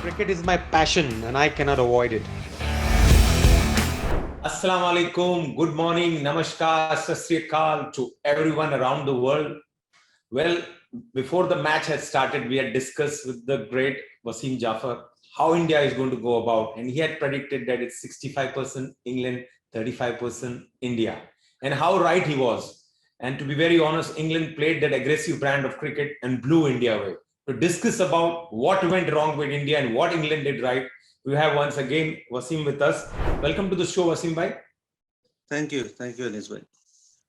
Cricket is my passion and I cannot avoid it. Assalamu alaikum, good morning, namaskar, sat sri akal to everyone around the world. Well, before the match had started, we had discussed with the great Wasim Jaffer how India is going to go about, and he had predicted that it's 65% England, 35% India, and how right he was. And to be very honest, England played that aggressive brand of cricket and blew India away. To discuss about what went wrong with India and what England did right, we have once again Wasim with us. Welcome to the show, Wasim Bhai. Thank you, Anis bhai.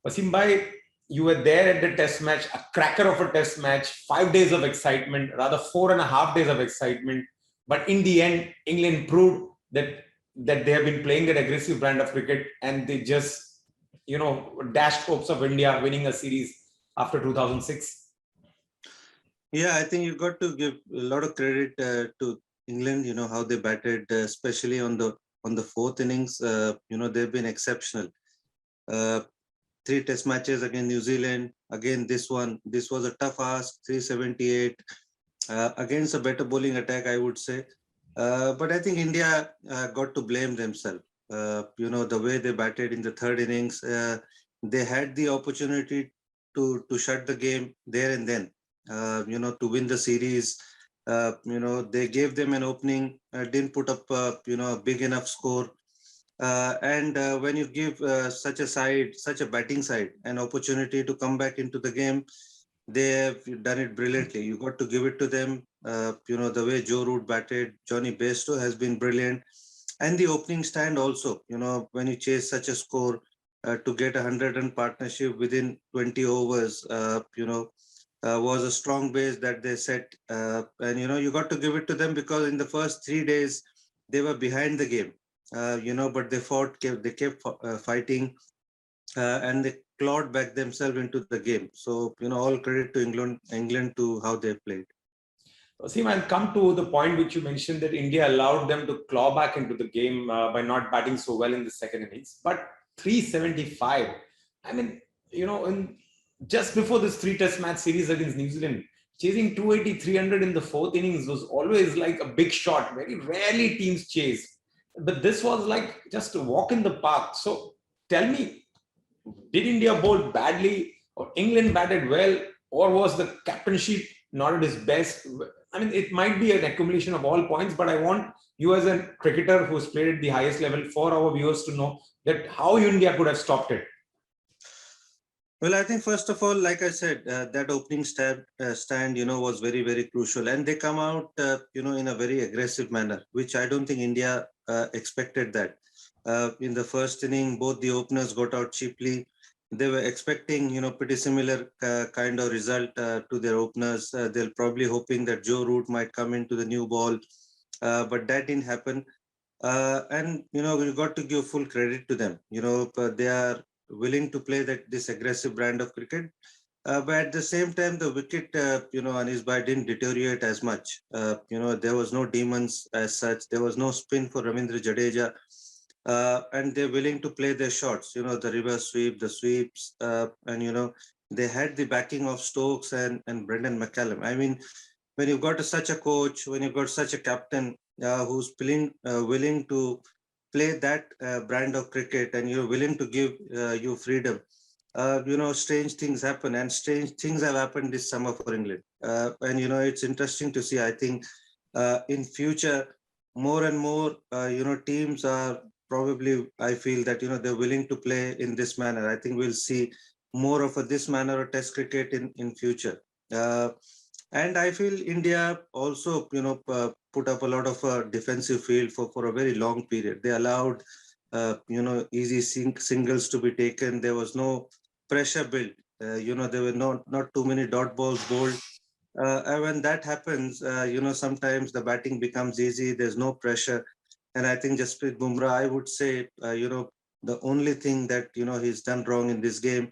Wasim Bhai, you were there at the test match, a cracker of a test match, 5 days of excitement, rather 4.5 days of excitement. But in the end, England proved that they have been playing that aggressive brand of cricket and they just, dashed hopes of India winning a series after 2006. Yeah, I think you got to give a lot of credit to England. You know how they batted, especially on the fourth innings. They've been exceptional. Uh, Three test matches against New Zealand. Again, this was a tough ask. 378 against a better bowling attack, I would say. But I think India got to blame themselves. The way they batted in the third innings, they had the opportunity to shut the game there and then. To win the series. They gave them an opening, didn't put up, a big enough score. And when you give such a batting side, an opportunity to come back into the game, they have done it brilliantly. You got to give it to them. The way Joe Root batted, Johnny Bairstow has been brilliant. And the opening stand also, when you chase such a score, to get a 100-run partnership within 20 overs, was a strong base that they set. And you got to give it to them because in the first 3 days, they were behind the game. But they kept fighting, and they clawed back themselves into the game. So, all credit to England to how they played. Wasim, I'll come to the point which you mentioned that India allowed them to claw back into the game by not batting so well in the second innings. But 375, I mean, just before this three test match series against New Zealand, chasing 280, 300 in the fourth innings was always like a big shot. Very rarely teams chase. But this was like just a walk in the park. So tell me, did India bowl badly or England batted well or was the captainship not at its best? I mean, it might be an accumulation of all points, but I want you as a cricketer who's played at the highest level for our viewers to know that how India could have stopped it. Well, I think first of all, like I said, that opening stand, was very, very crucial. And they come out, in a very aggressive manner, which I don't think India expected that. In the first inning, both the openers got out cheaply. They were expecting, pretty similar kind of result to their openers. They're probably hoping that Joe Root might come into the new ball, but that didn't happen. And we got to give full credit to them. They are willing to play this aggressive brand of cricket. But at the same time, the wicket, Anis Bhai didn't deteriorate as much. There was no demons as such. There was no spin for Ravindra Jadeja. And they're willing to play their shots, the reverse sweep, the sweeps, and, they had the backing of Stokes and Brendan McCallum. I mean, when you've got such a coach, when you've got such a captain who's willing to play that brand of cricket and you're willing to give you freedom, strange things happen, and strange things have happened this summer for England. And it's interesting to see. I think in future, more and more, teams are probably. I feel that they're willing to play in this manner. I think we'll see more of this manner of Test cricket in future. And I feel India also, put up a lot of defensive field for a very long period. They allowed, easy singles to be taken. There was no pressure built. There were not too many dot balls bowled. And when that happens, sometimes the batting becomes easy. There's no pressure. And I think Jasprit Bumrah, I would say, the only thing that, he's done wrong in this game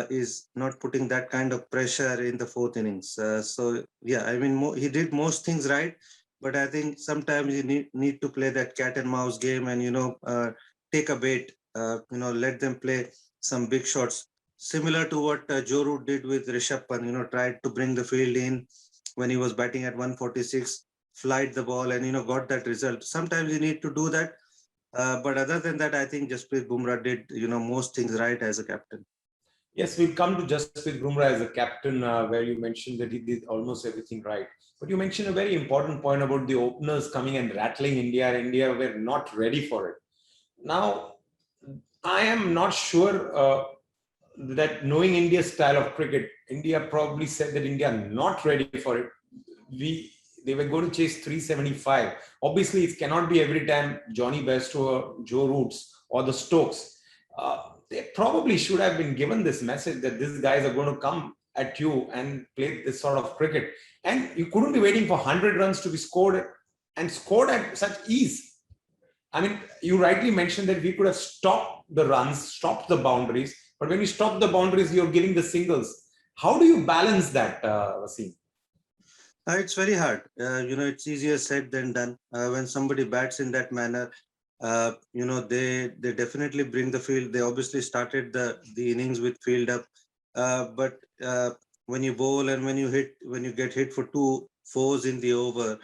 is not putting that kind of pressure in the fourth innings. So, yeah, I mean, he did most things right. But I think sometimes you need to play that cat and mouse game and, take a bait, let them play some big shots. Similar to what Joe Root did with Rishabh Pant, tried to bring the field in when he was batting at 146. flight the ball and got that result. Sometimes you need to do that. But other than that, I think Jasprit Bumrah did most things right as a captain. Yes, we'll come to Jasprit Bumrah as a captain, where you mentioned that he did almost everything right. But you mentioned a very important point about the openers coming and rattling India, and India were not ready for it. Now, I am not sure that knowing India's style of cricket, India probably said that India are not ready for it. They were going to chase 375. Obviously, it cannot be every time Johnny Bairstow or Joe Roots or the Stokes. They probably should have been given this message that these guys are going to come at you and play this sort of cricket. And you couldn't be waiting for 100 runs to be scored and scored at such ease. I mean, you rightly mentioned that we could have stopped the runs, stopped the boundaries, but when you stop the boundaries, you're giving the singles. How do you balance that, Wasim? It's very hard. It's easier said than done. When somebody bats in that manner, they definitely bring the field. They obviously started the innings with field up, but when you bowl and when you get hit for 2 fours in the over,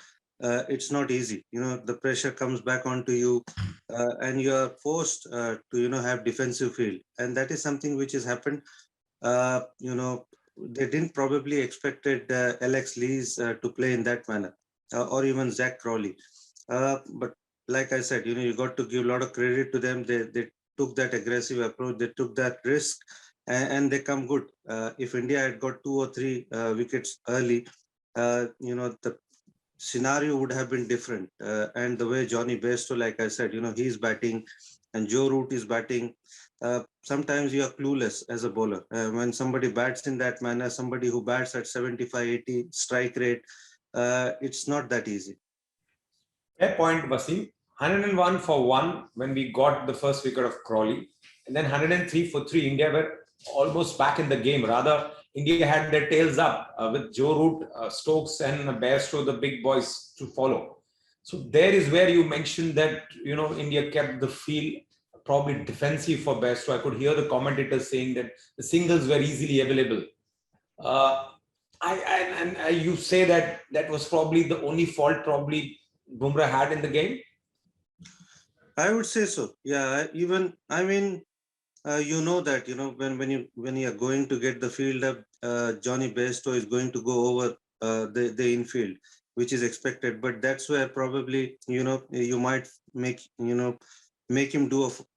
it's not easy. The pressure comes back onto you, and you are forced to have defensive field, and that is something which has happened. uh, you know, they didn't probably expected Alex Lees to play in that manner, or even Zach Crawley. But like I said, you got to give a lot of credit to them. They took that aggressive approach. They took that risk, and they come good. If India had got 2 or 3 wickets early, the scenario would have been different. And the way Johnny Bairstow, like I said, he's batting and Joe Root is batting. Sometimes you are clueless as a bowler. When somebody bats in that manner, somebody who bats at 75, 80 strike rate, it's not that easy. Fair point, Wasim. 101 for 1 when we got the first wicket of Crawley. And then 103 for 3. India were almost back in the game. Rather, India had their tails up with Joe Root, Stokes, and Bairstow, the big boys, to follow. So there is where you mentioned that, India kept the field probably defensive for Bairstow. I could hear the commentators saying that the singles were easily available. Uh, you say that that was probably the only fault probably Bumrah had in the game. I would say so. Yeah, even I mean, that when you are going to get the field up, Johnny Bairstow is going to go over the infield, which is expected. But that's where probably you might make him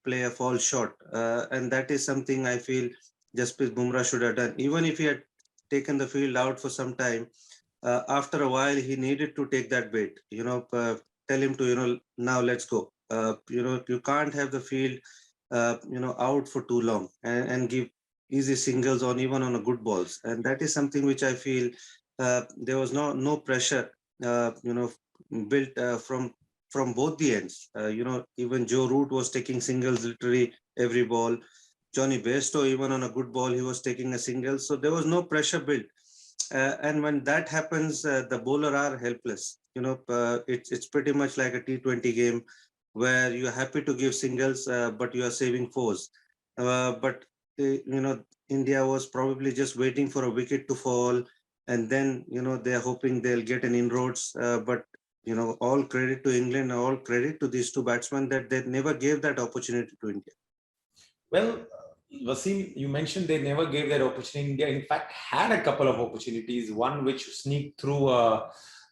play a fall shot, and that is something I feel Jasprit Bumrah should have done. Even if he had taken the field out for some time, after a while he needed to take that bait. Tell him to now let's go. You can't have the field out for too long and give easy singles on even on a good balls, and that is something which I feel there was no pressure built from both the ends. Even Joe Root was taking singles literally every ball. Johnny Bairstow, even on a good ball, he was taking a single, so there was no pressure built. And when that happens, the bowler are helpless. It's pretty much like a T20 game where you're happy to give singles, but you are saving fours. But India was probably just waiting for a wicket to fall, and then they're hoping they'll get an inroads. But all credit to England, all credit to these two batsmen that they never gave that opportunity to India. Well, Wasim, you mentioned they never gave that opportunity. India, in fact, had a couple of opportunities. One which sneaked through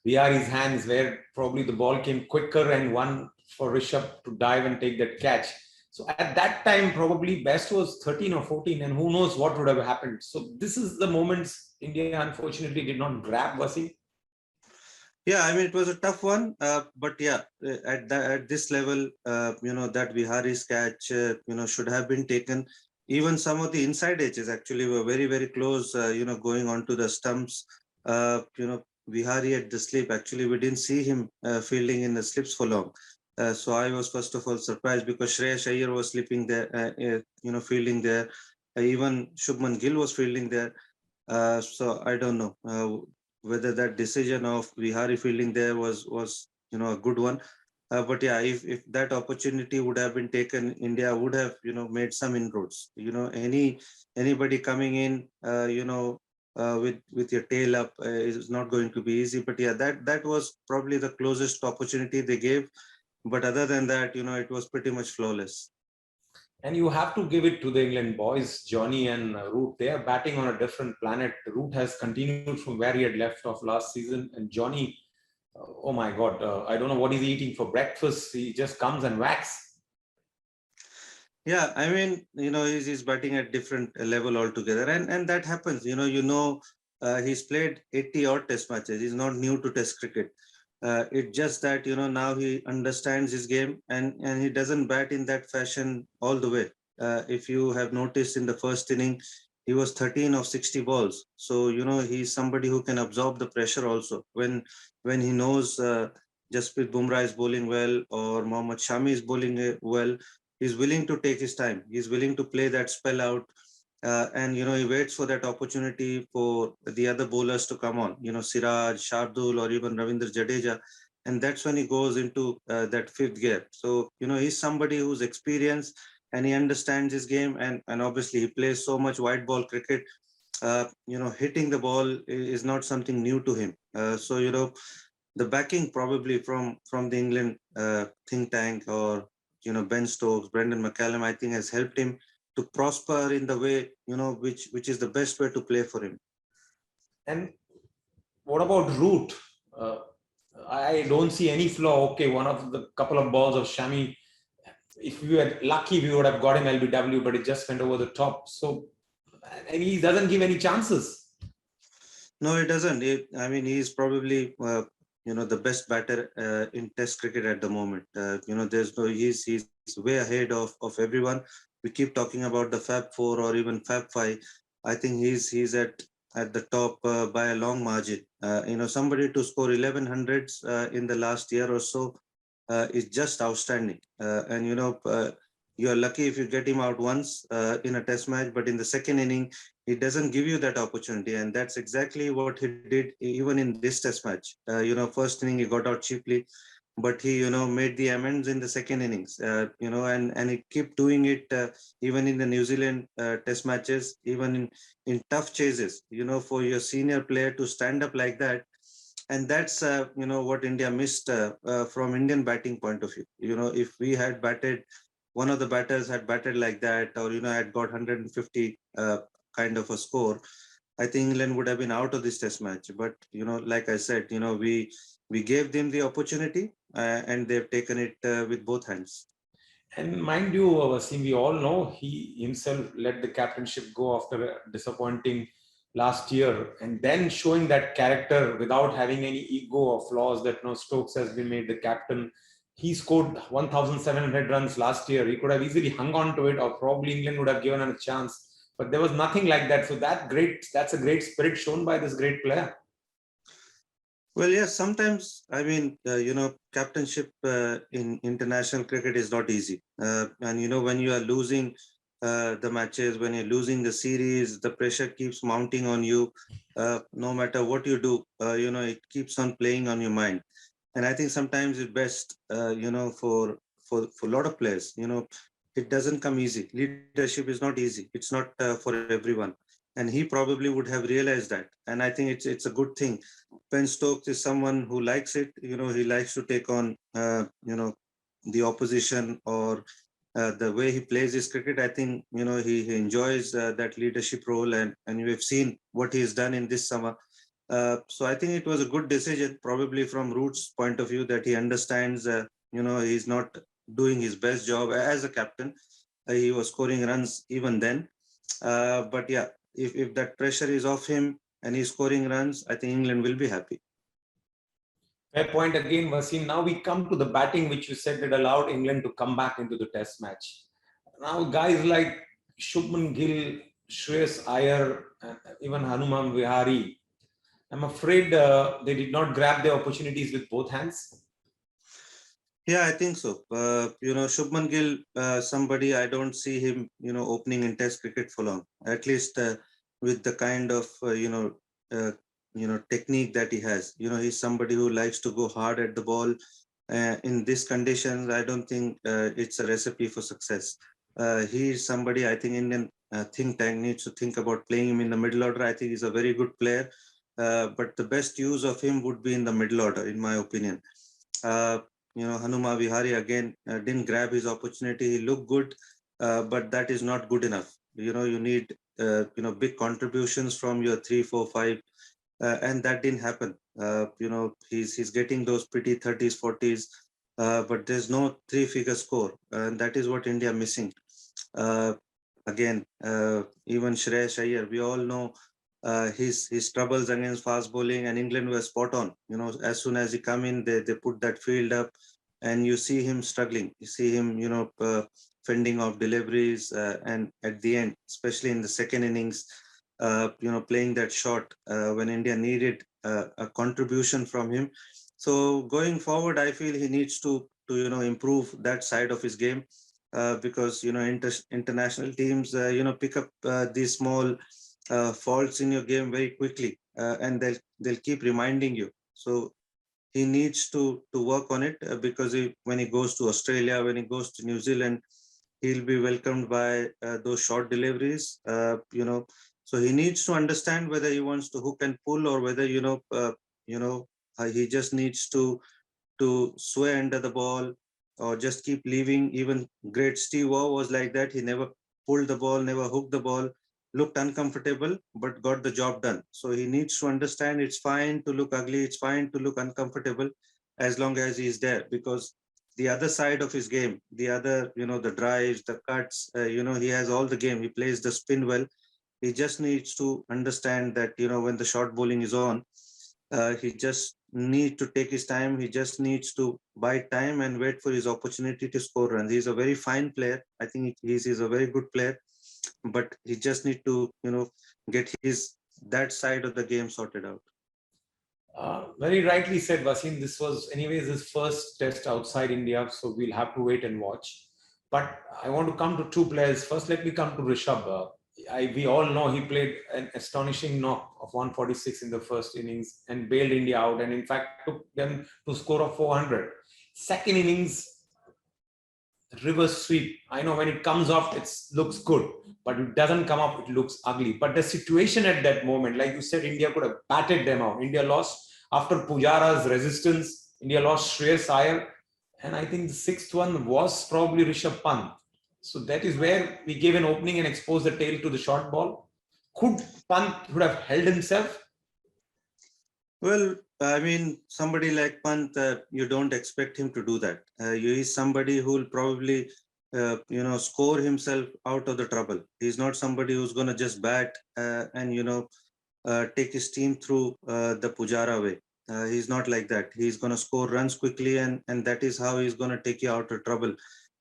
Vihari's hands, where probably the ball came quicker, and one for Rishabh to dive and take that catch. So at that time, probably best was 13 or 14, and who knows what would have happened. So this is the moments India unfortunately did not grab, Wasim. Yeah, I mean it was a tough one, but yeah, at this level, that Vihari's catch, should have been taken. Even some of the inside edges actually were very very close, going onto the stumps. Vihari at the slip. Actually, we didn't see him fielding in the slips for long. So I was first of all surprised because Shreyas Iyer was sleeping there, fielding there. Even Shubman Gill was fielding there. So I don't know whether that decision of Vihari fielding there was a good one. But yeah, if that opportunity would have been taken, India would have made some inroads. Anybody coming in, with your tail up is not going to be easy. But yeah, that was probably the closest opportunity they gave. But other than that, it was pretty much flawless. And you have to give it to the England boys, Johnny and Root. They are batting on a different planet. Root has continued from where he had left off last season, and Johnny, oh my God, I don't know what he's eating for breakfast. He just comes and whacks. Yeah, I mean, he's batting at different level altogether, and that happens. He's played 80 odd test matches. He's not new to test cricket. It's just that now he understands his game, and he doesn't bat in that fashion all the way. If you have noticed in the first inning, he was 13 of 60 balls. So he's somebody who can absorb the pressure also. When he knows Jasprit Bumrah is bowling well or Mohammad Shami is bowling well, he's willing to take his time. He's willing to play that spell out. And he waits for that opportunity for the other bowlers to come on, Siraj, Shardul, or even Ravindra Jadeja, and that's when he goes into that fifth gear. So he's somebody who's experienced and he understands his game, and obviously he plays so much white ball cricket. Hitting the ball is not something new to him. So the backing probably from the England think tank, or Ben Stokes, Brendan McCallum, I think has helped him to prosper in the way which is the best way to play for him. And what about Root? Uh, I don't see any flaw. Okay, one of the couple of balls of Shami, if we were lucky, we would have got him LBW, but it just went over the top. So, and he doesn't give any chances. No, it doesn't. I mean, he's probably the best batter in Test cricket at the moment. There's no he's way ahead of everyone. We keep talking about the Fab Four or even Fab Five. I think he's at the top by a long margin. Somebody to score 1100s in the last year or so is just outstanding. And you are lucky if you get him out once in a Test match, but in the second inning he doesn't give you that opportunity, and that's exactly what he did even in this Test match. First inning he got out cheaply, but he made the amends in the second innings. And he kept doing it even in the New Zealand Test matches, even in tough chases. For your senior player to stand up like that, and that's what India missed from Indian batting point of view. If we had batted, one of the batters had batted like that, or had got 150 kind of a score, I think England would have been out of this Test match. But like I said, we gave them the opportunity, and they've taken it with both hands. And mind you, Wasim, we all know he himself let the captainship go after a disappointing last year, and then showing that character without having any ego or flaws that Stokes has been made the captain. He scored 1,700 runs last year. He could have easily hung on to it, or probably England would have given him a chance. But there was nothing like that. So that's a great spirit shown by this great player. Well, yes, sometimes, I mean, captainship in international cricket is not easy. And, when you are losing the matches, when you're losing the series, the pressure keeps mounting on you. No matter what you do, it keeps on playing on your mind. And I think sometimes it's best, for a lot of players, it doesn't come easy. Leadership is not easy. It's not for everyone. And he probably would have realized that. And I think it's a good thing. Ben Stokes is someone who likes it. He likes to take on, the opposition, or the way he plays his cricket. I think, he enjoys that leadership role, and we've seen what he's done in this summer. So I think it was a good decision, probably from Root's point of view, that he understands, he's not doing his best job as a captain. He was scoring runs even then. But yeah, if that pressure is off him and he's scoring runs, I think England will be happy. Fair point again, Wasim. Now we come to the batting, which you said it allowed England to come back into the Test match. Now guys like Shubman Gill, Shreyas Iyer, even Hanuman Vihari, I'm afraid they did not grab their opportunities with both hands. Yeah, I think so. Shubman Gill, somebody I don't see him, opening in Test cricket for long. At least with the kind of technique that he has. He's somebody who likes to go hard at the ball. In these conditions, I don't think it's a recipe for success. He's somebody I think Indian think tank needs to think about playing him in the middle order. I think he's a very good player, but the best use of him would be in the middle order, in my opinion. Uh, Hanuma Vihari again didn't grab his opportunity. He looked good, but that is not good enough. You need big contributions from your 3, 4, 5, and that didn't happen. He's getting those pretty 30s, 40s, but there's no three-figure score, and that is what India missing. Uh, Again, even Shreyash Iyer, we all know his troubles against fast bowling, and England were spot on. As soon as he come in, they put that field up, and you see him struggling. You see him, fending off deliveries, and at the end, especially in the second innings, playing that shot when India needed a contribution from him. So going forward, I feel he needs to improve that side of his game, because international teams pick up these small faults in your game very quickly, and they'll keep reminding you. So he needs to work on it, because when he goes to Australia, when he goes to New Zealand, he'll be welcomed by those short deliveries. So he needs to understand whether he wants to hook and pull, or whether he just needs to sway under the ball, or just keep leaving. Even great Steve Waugh was like that. He never pulled the ball, never hooked the ball, looked uncomfortable, but got the job done. So he needs to understand it's fine to look ugly, it's fine to look uncomfortable, as long as he's there. Because the other side of his game, the other, the drives, the cuts, he has all the game. He plays the spin well. He just needs to understand that, when the short bowling is on, he just need to take his time. He just needs to buy time and wait for his opportunity to score runs. He's a very fine player. I think he's a very good player, but he just need to, get that side of the game sorted out. Very rightly said, Wasim. This was, anyways, his first test outside India, so we'll have to wait and watch. But I want to come to two players. First, let me come to Rishabh. We all know he played an astonishing knock of 146 in the first innings and bailed India out, and in fact took them to score of 400. Second innings, reverse sweep. I know when it comes off, it looks good, but it doesn't come up, it looks ugly. But the situation at that moment, like you said, India could have batted them out. India lost after Pujara's resistance. India lost Shreyas Iyer, and I think the sixth one was probably Rishabh Pant. So that is where we gave an opening and exposed the tail to the short ball. Could Pant would have held himself? Well, I mean, somebody like Pant, you don't expect him to do that. He's somebody who will probably, score himself out of the trouble. He's not somebody who's going to just bat and, take his team through the Pujara way. He's not like that. He's going to score runs quickly, and that is how he's going to take you out of trouble.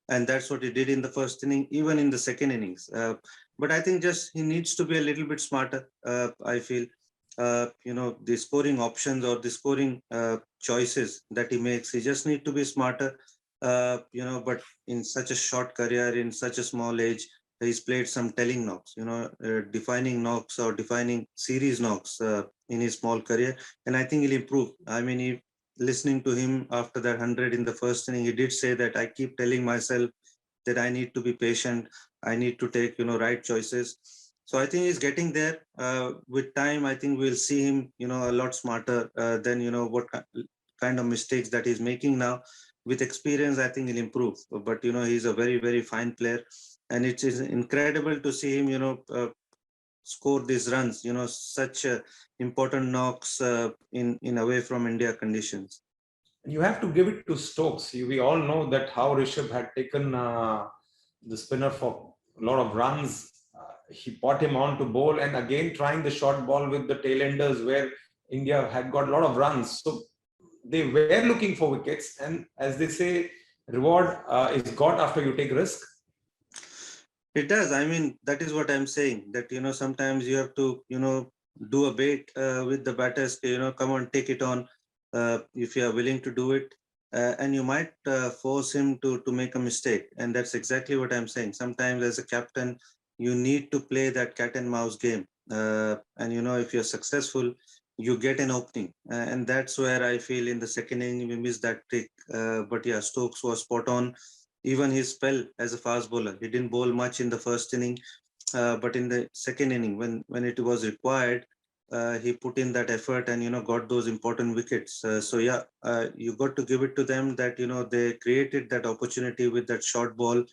And that's what he did in the first inning, even in the second innings. But I think just he needs to be a little bit smarter, I feel. The scoring options or the scoring choices that he makes, he just need to be smarter. But in such a short career, in such a small age, he's played some telling knocks, defining knocks or defining series knocks in his small career. And I think he'll improve. I mean, listening to him after that 100 in the first inning, he did say that I keep telling myself that I need to be patient. I need to take, right choices. So I think he's getting there. With time, I think we'll see him, a lot smarter than, what kind of mistakes that he's making now. With experience, I think he'll improve. But, he's a very, very fine player. And it is incredible to see him, score these runs, such important knocks in away from India conditions. You have to give it to Stokes. We all know that how Rishabh had taken the spinner for a lot of runs. He brought him on to bowl, and again trying the short ball with the tailenders where India had got a lot of runs. So they were looking for wickets, and as they say, reward is got after you take risk. It does. I mean, that is what I'm saying, that, sometimes you have to, do a bait with the batters, come on, take it on if you are willing to do it. And you might force him to make a mistake. And that's exactly what I'm saying. Sometimes as a captain, you need to play that cat and mouse game. And, if you're successful, you get an opening. And that's where I feel in the second inning, we missed that trick. But yeah, Stokes was spot on. Even his spell as a fast bowler, he didn't bowl much in the first inning. but in the second inning, when it was required, he put in that effort and got those important wickets. So yeah, you got to give it to them that they created that opportunity with that short ball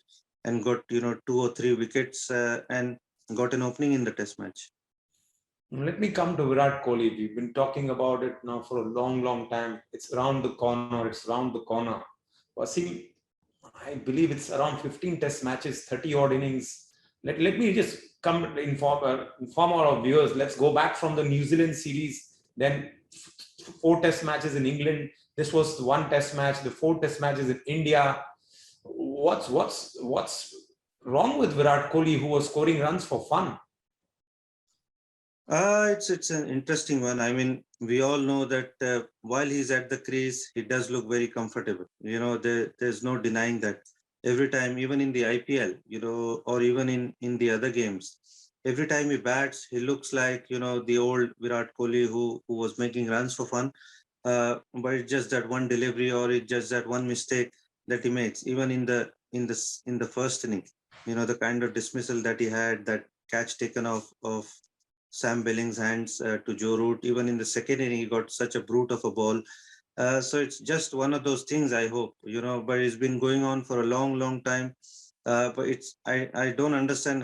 and got two or three wickets and got an opening in the test match. Let me come to Virat Kohli. We've been talking about it now for a long, long time. It's around the corner. It's around the corner. Wasim, I believe it's around 15 test matches, 30 odd innings. Let me just come inform our viewers. Let's go back from the New Zealand series, then four test matches in England. This was one test match, the four test matches in India. What's wrong with Virat Kohli, who was scoring runs for fun? It's an interesting one. I mean, we all know that while he's at the crease, he does look very comfortable. There's no denying that. Every time, even in the IPL, or even in the other games, every time he bats, he looks like the old Virat Kohli who was making runs for fun. But it's just that one delivery, or it's just that one mistake that he makes. Even in the first inning, the kind of dismissal that he had, that catch taken of Sam Billings' hands to Joe Root. Even in the second inning, he got such a brute of a ball. So it's just one of those things, I hope, but it's been going on for a long, long time. But I don't understand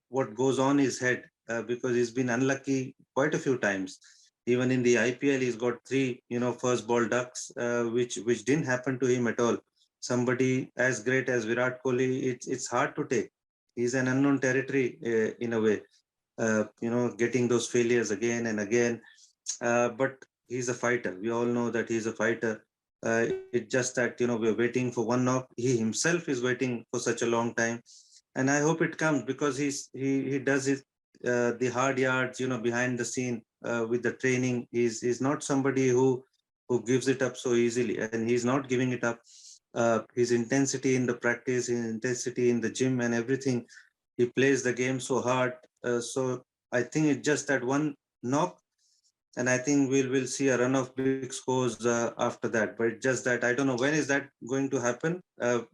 what goes on his head, because he's been unlucky quite a few times. Even in the IPL, he's got three, first ball ducks, which didn't happen to him at all. Somebody as great as Virat Kohli, it's hard to take. He's an unknown territory in a way, getting those failures again and again. But he's a fighter. We all know that he's a fighter. It's just that we're waiting for one knock. He himself is waiting for such a long time, and I hope it comes, because he does it the hard yards, behind the scene with the training. He's not somebody who gives it up so easily, and he's not giving it up. His intensity in the practice, his intensity in the gym, and everything. He plays the game so hard. So I think it's just that one knock, and I think we'll see a run of big scores after that. But it's just that I don't know when is that going to happen.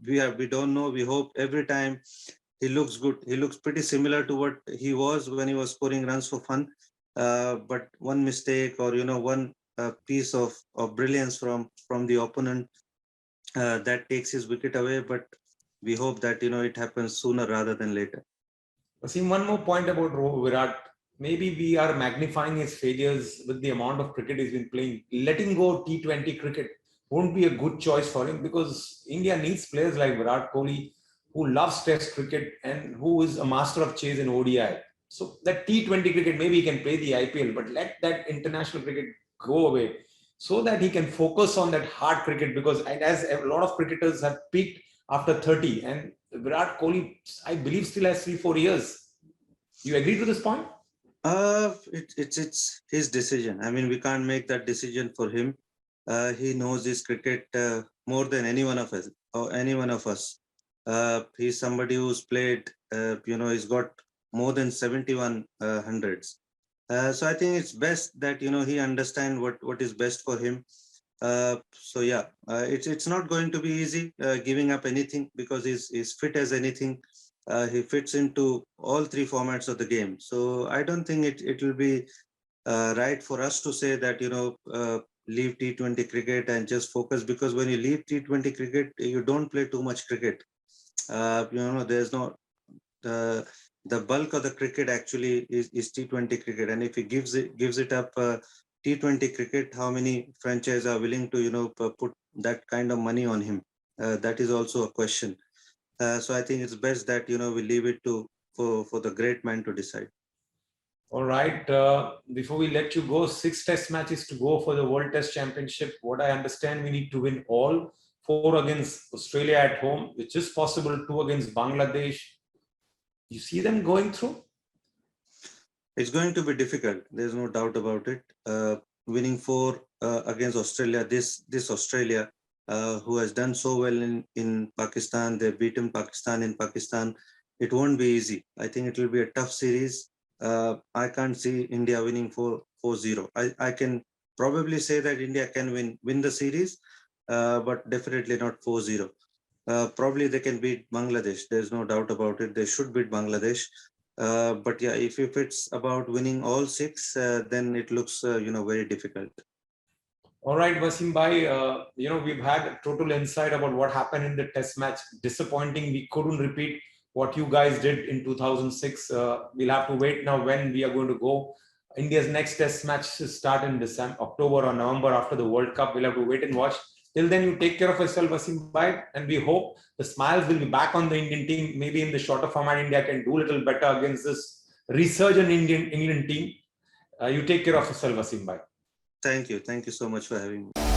We don't know. We hope every time he looks good. He looks pretty similar to what he was when he was scoring runs for fun. But one mistake, or one piece of brilliance from the opponent that takes his wicket away. But we hope that it happens sooner rather than later. See, one more point about Virat. Maybe we are magnifying his failures with the amount of cricket he's been playing. Letting go T20 cricket won't be a good choice for him, because India needs players like Virat Kohli, who loves Test cricket and who is a master of chase in ODI. So that T20 cricket, maybe he can play the IPL, but let that international cricket go away so that he can focus on that hard cricket, because as a lot of cricketers have peaked after 30, and Virat Kohli, I believe, still has 3-4 years. You agree to this point? It's his decision. I mean, we can't make that decision for him. He knows his cricket more than any one of us or any one of us. He's somebody who's played. He's got more than 71 hundreds. So I think it's best that he understand what is best for him. So yeah, it's not going to be easy giving up anything, because he's fit as anything. He fits into all three formats of the game. So I don't think it will be right for us to say that leave T20 cricket and just focus, because when you leave T20 cricket, you don't play too much cricket. There's no the bulk of the cricket actually is T20 cricket, and if he gives it up, T20 cricket, how many franchises are willing to put that kind of money on him? That is also a question. So I think it's best that we leave it to for the great man to decide. All right. Before we let you go, 6 test matches to go for the World Test Championship. What I understand, we need to win all 4 against Australia at home, which is possible, 2 against Bangladesh. You see them going through? It's going to be difficult. There's no doubt about it. Winning 4 against Australia, this Australia, who has done so well in Pakistan, they've beaten Pakistan in Pakistan. It won't be easy. I think it will be a tough series. I can't see India winning 4-0. I can probably say that India can win the series, but definitely not 4-0. Probably they can beat Bangladesh. There's no doubt about it. They should beat Bangladesh. But yeah, if it's about winning all six, then it looks very difficult. All right, Wasim bhai, we've had total insight about what happened in the test match. Disappointing, we couldn't repeat what you guys did in 2006. We'll have to wait now when we are going to go. India's next test match start in December, October or November after the World Cup. We'll have to wait and watch. Till then, you take care of yourself, Wasim bhai, and we hope the smiles will be back on the Indian team. Maybe in the shorter format, India can do a little better against this resurgent England team. You take care of yourself, Wasim bhai. Thank you so much for having me.